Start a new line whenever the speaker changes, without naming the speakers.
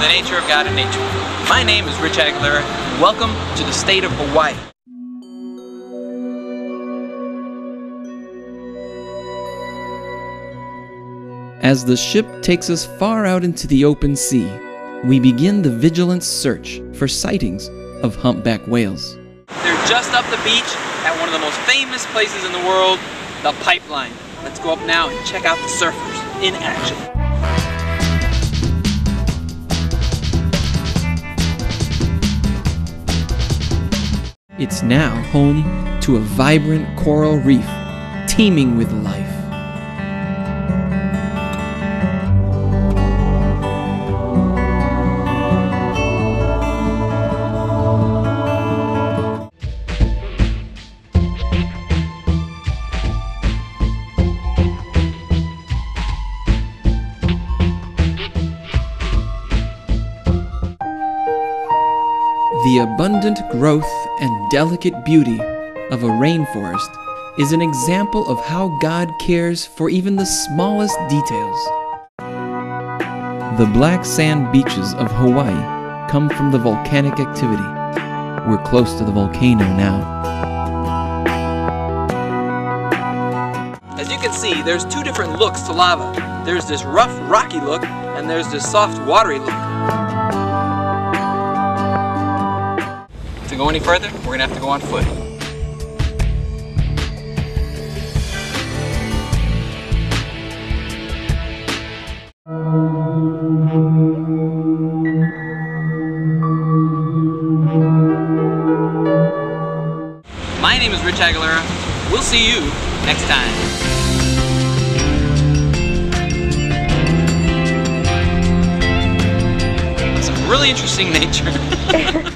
nature of God and nature. My name is Rich Aguilera. Welcome to the state of Hawaii.
As the ship takes us far out into the open sea, we begin the vigilant search for sightings of humpback whales.
They're just up the beach at one of the most famous places in the world, the Pipeline. Let's go up now and check out the surfers in action.
It's now home to a vibrant coral reef teeming with life. The abundant growth and delicate beauty of a rainforest is an example of how God cares for even the smallest details. The black sand beaches of Hawaii come from the volcanic activity. We're close to the volcano now.
As you can see, there's two different looks to lava. There's this rough, rocky look, and there's this soft, watery look. To go any further, we're gonna have to go on foot. My name is Rich Aguilera. We'll see you next time. Some really interesting nature.